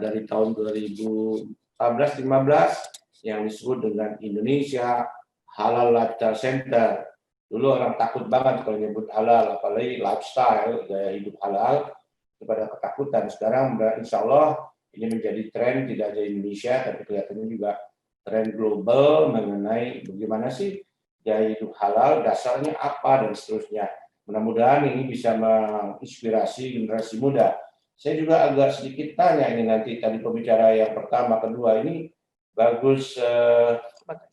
dari tahun 2014-15 yang disebut dengan Indonesia Halal Lifestyle Center. Dulu orang takut banget kalau nyebut halal, apalagi lifestyle, gaya hidup halal, kepada ketakutan. Sekarang insya Allah ini menjadi tren tidak hanya Indonesia, tapi kelihatannya juga tren global mengenai bagaimana sih gaya hidup halal, dasarnya apa, dan seterusnya. Mudah-mudahan ini bisa menginspirasi generasi muda. Saya juga agak sedikit tanya ini nanti, tadi pembicara yang pertama, kedua ini, Bagus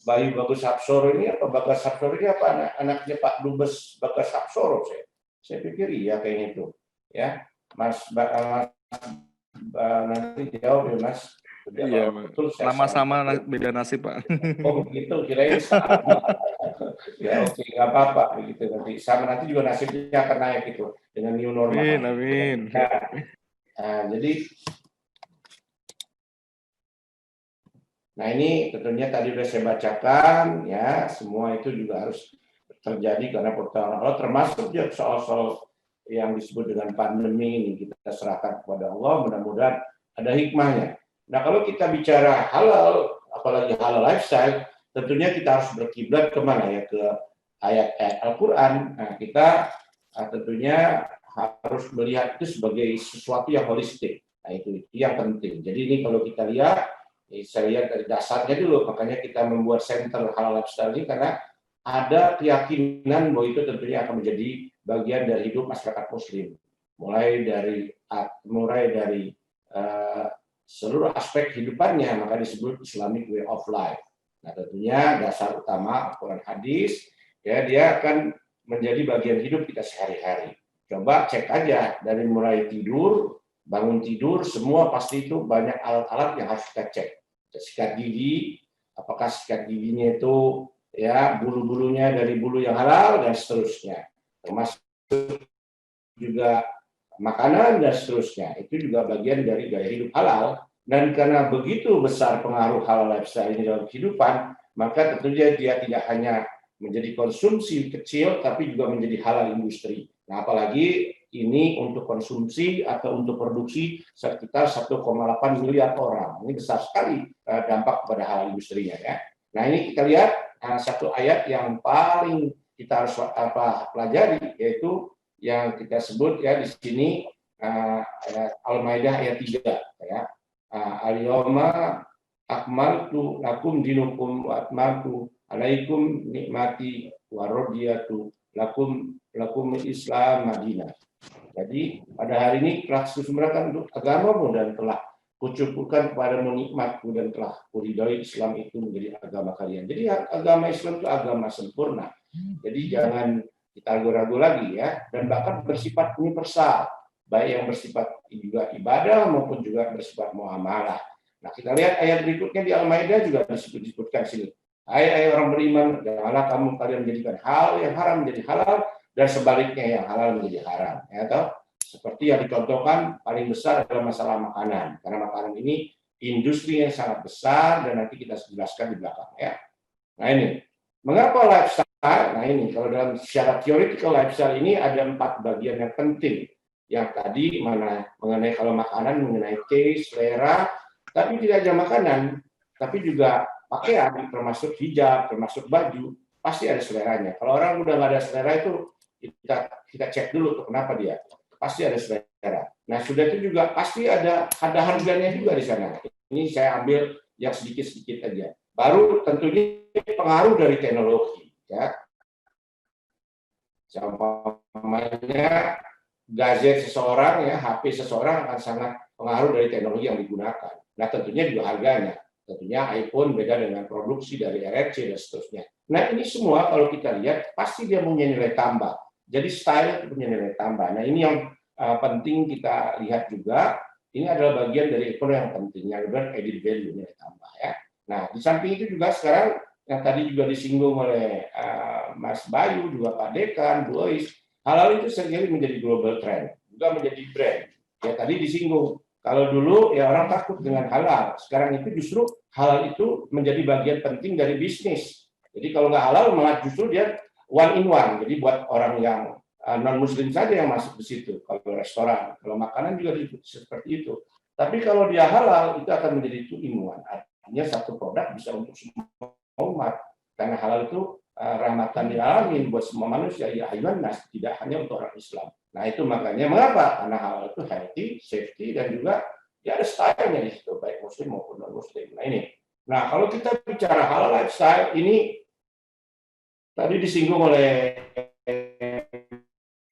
Bayu Bagus Hapsoro ini apa Bagas Hapsoro ini apa anaknya Pak Dubes Bagas Hapsoro? Saya pikir iya kayaknya itu. Ya, Mas nanti jawab ya Mas. Iya, betul sama-sama beda nasib Pak. Oh begitu, kirain sama. Ya oke, nggak apa-apa begitu nanti. Sama nanti juga nasibnya akan naik itu dengan new normal. Amin, amin. Nah ini tentunya tadi sudah saya bacakan ya, semua itu juga harus terjadi karena pertolongan Allah, termasuk juga soal-soal yang disebut dengan pandemi ini kita serahkan kepada Allah, mudah-mudahan ada hikmahnya. Nah kalau kita bicara halal, apalagi halal lifestyle, tentunya kita harus berkiblat kemana ya, ke ayat-ayat Al-Quran. Nah kita tentunya harus melihat itu sebagai sesuatu yang holistik. Nah itu yang penting. Jadi ini kalau kita lihat, saya lihat dari dasarnya dulu, makanya kita membuat center halal lifestyle ini karena ada keyakinan bahwa itu tentunya akan menjadi bagian dari hidup masyarakat Muslim, mulai dari seluruh aspek kehidupannya, maka disebut Islamic way of life. Nah tentunya dasar utama Al-Quran hadis, ya dia akan menjadi bagian hidup kita sehari-hari. Coba cek aja dari mulai tidur, bangun tidur, semua pasti itu banyak alat-alat yang harus kita cek. Sikat gigi, apakah sikat giginya itu ya bulu-bulunya dari bulu yang halal dan seterusnya, termasuk juga makanan dan seterusnya, itu juga bagian dari gaya hidup halal. Dan karena begitu besar pengaruh halal lifestyle ini dalam kehidupan, maka tentunya dia tidak hanya menjadi konsumsi kecil, tapi juga menjadi halal industri. Nah, apalagi ini untuk konsumsi atau untuk produksi sekitar 1,8 miliar orang. Ini besar sekali dampak kepada halal industrinya ya. Nah, ini kita lihat satu ayat yang paling kita harus pelajari, yaitu yang kita sebut ya di sini Al-Maidah ayat 3 ya. Al-yawma akmaltu lakum dinukum wa atmamtu alaikum nikmati wa radiyatu lakum Islam Madinah. Jadi pada hari ini telah kusempurnakan untuk agamamu dan telah kucukupkan kepadamu nikmatku dan telah kuridhoi Islam itu menjadi agama kalian. Jadi agama Islam itu agama sempurna. Jadi jangan kita ragu-ragu lagi ya, dan bahkan bersifat universal, baik yang bersifat juga ibadah maupun juga bersifat muamalah. Nah kita lihat ayat berikutnya di Al-Maidah juga disebutkan sini. Hai orang beriman, janganlah kalian menjadikan hal yang haram menjadi halal dan sebaliknya yang halal menjadi haram. Ya toh? Seperti yang dicontohkan paling besar adalah masalah makanan, karena makanan ini industri yang sangat besar dan nanti kita jelaskan di belakang ya. Nah ini mengapa lifestyle? Nah ini kalau dalam secara theoretical lifestyle ini ada 4 bagian yang penting. Yang tadi mengenai kalau makanan mengenai taste, selera, tapi tidak hanya makanan, tapi juga pakaian, termasuk hijab, termasuk baju, pasti ada seleranya. Kalau orang udah nggak ada selera itu kita cek dulu tuh kenapa dia. Pasti ada selera. Nah sudah itu juga pasti ada harganya juga di sana. Ini saya ambil yang sedikit-sedikit aja. Baru tentunya pengaruh dari teknologi. Ya. Contohnya gadget seseorang, ya HP seseorang akan sangat pengaruh dari teknologi yang digunakan. Nah tentunya juga harganya. Tentunya iPhone beda dengan produksi dari RRC dan seterusnya. Nah ini semua kalau kita lihat pasti dia punya nilai tambah. Jadi style itu punya nilai tambah. Nah ini yang penting kita lihat juga. Ini adalah bagian dari ekonomi yang penting, yang disebut added value, nilai tambah ya. Nah di samping itu juga sekarang yang tadi juga disinggung oleh Mas Bayu, juga Pak Dekan, Bu Ois, halal itu seringkali menjadi global trend, juga menjadi brand. Ya tadi disinggung. Kalau dulu ya orang takut dengan halal, sekarang itu justru halal itu menjadi bagian penting dari bisnis. Jadi kalau nggak halal malah justru dia one in one. Jadi buat orang yang non Muslim saja yang masuk ke situ. Kalau restoran, kalau makanan juga seperti itu. Tapi kalau dia halal, itu akan menjadi two-in-one. Artinya satu produk bisa untuk semua umat. Karena halal itu rahmatan lil alamin buat semua manusia, ya ayuhan nas, tidak hanya untuk orang Islam. Nah itu makanya mengapa? Karena halal itu healthy, safety, dan juga ya ada stylenya di situ, baik muslim maupun non muslim. Nah ini. Nah kalau kita bicara halal lifestyle, ini tadi disinggung oleh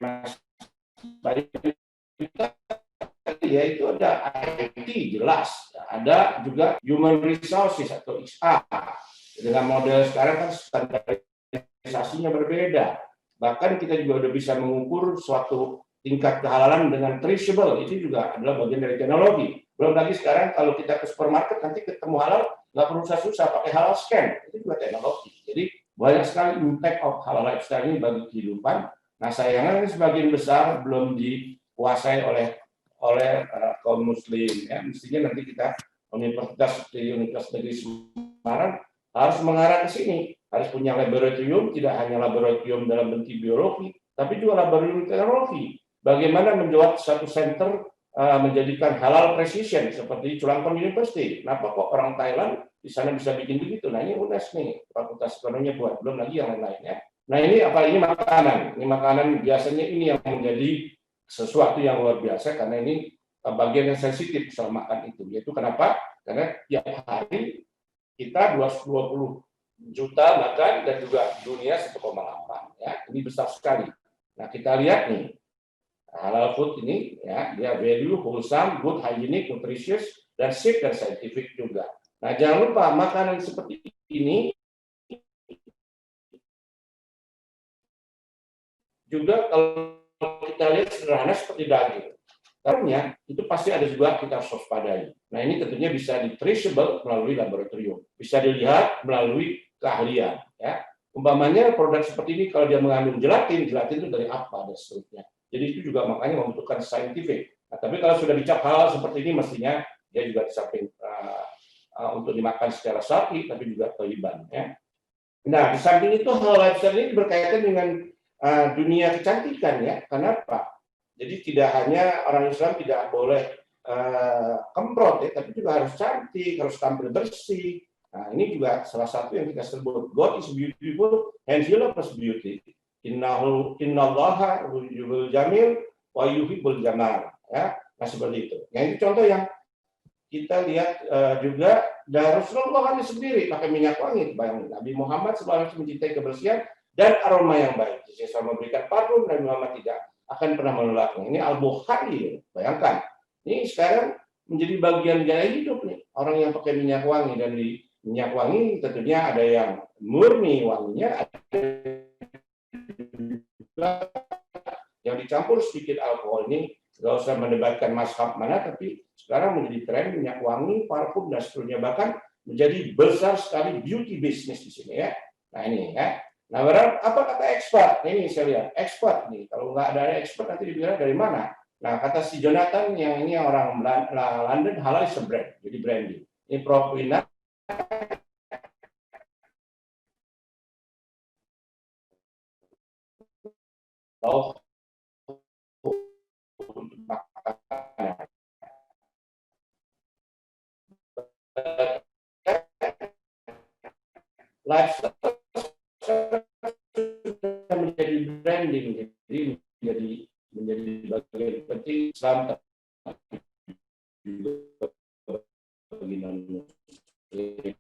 Mas Bayu, ya itu ada IT jelas, ada juga human resources atau XR. Dengan model sekarang kan standarisasinya berbeda. Bahkan kita juga udah bisa mengukur suatu tingkat kehalalan dengan traceable, itu juga adalah bagian dari teknologi. Belum lagi sekarang kalau kita ke supermarket nanti ketemu halal, nggak perlu susah pakai halal scan, itu juga teknologi. Jadi banyak sekali impact of halal lifestyle ini bagi kehidupan. Nah sayangnya sebagian besar belum dikuasai oleh kaum muslim. Ya. Mestinya nanti kita universitas seperti Universitas Negeri Semarang harus mengarah ke sini, harus punya laboratorium, tidak hanya laboratorium dalam bentuk biologi, tapi juga laboratorium teknologi. Bagaimana menjawab satu center menjadikan halal precision seperti Chulalongkorn University. Kenapa kok orang Thailand di sana bisa bikin begitu? Nah ini UNES nih, Fakultas Ekonominya buat, belum lagi yang lain-lainnya. Nah ini apa? Ini makanan. Ini makanan biasanya ini yang menjadi sesuatu yang luar biasa karena ini bagian yang sensitif soal makan itu. Yaitu kenapa? Karena tiap hari kita 220 juta makan dan juga dunia 1,8 ya. Ini besar sekali. Nah, kita lihat nih halal food ini ya, dia value, wholesome, good, hygienic, nutritious, dan safe dan scientific juga. Nah, jangan lupa makanan seperti ini juga kalau kita lihat sederhana seperti daging. Karena itu pasti ada juga kita harus waspadai. Nah ini tentunya bisa di traceable melalui laboratorium, bisa dilihat melalui keahlian. Ya, umpamanya produk seperti ini kalau dia mengandung gelatin, gelatin itu dari apa dan seterusnya. Jadi itu juga makanya membutuhkan scientific. Nah, tapi kalau sudah dicap halal seperti ini, mestinya dia juga disamping untuk dimakan secara syar'i, tapi juga thayyiban. Ya. Nah di samping itu hal lifestyle ini berkaitan dengan dunia kecantikan ya. Kenapa? Jadi tidak hanya orang Islam tidak boleh kemprot ya, tapi juga harus cantik, harus tampil bersih. Nah ini juga salah satu yang kita sebut God is beautiful and He loves beauty. Innallaha yuhibbul jamil wa yuhibbul jamal. Ya, nah seperti itu. Nah itu contoh yang kita lihat juga dari Rasulullah sendiri pakai minyak wangi. Bayangin Nabi Muhammad selalu mencintai kebersihan dan aroma yang baik. Jika saya memberikan parfum, Nabi Muhammad tidak akan pernah menolaknya. Ini Al-Bukhari, bayangkan. Ini sekarang menjadi bagian gaya hidup nih. Orang yang pakai minyak wangi, dan di minyak wangi tentunya ada yang murni wanginya, ada yang dicampur sedikit alkohol. Ini nggak usah mendebatkan mazhab mana, tapi sekarang menjadi tren minyak wangi, parfum, dan seterusnya. Bahkan menjadi besar sekali beauty business di sini ya. Nah ini ya. Nah, apa kata expert? Ini saya lihat, expert nih. Kalau nggak ada expert nanti dibilang dari mana? Nah, kata si Jonathan yang ini orang London, halal is a brand, jadi branding. Ini Prof. Wina. Oh, lifestyle menjadi branding, jadi menjadi bagian penting Islam juga bagi non muslim.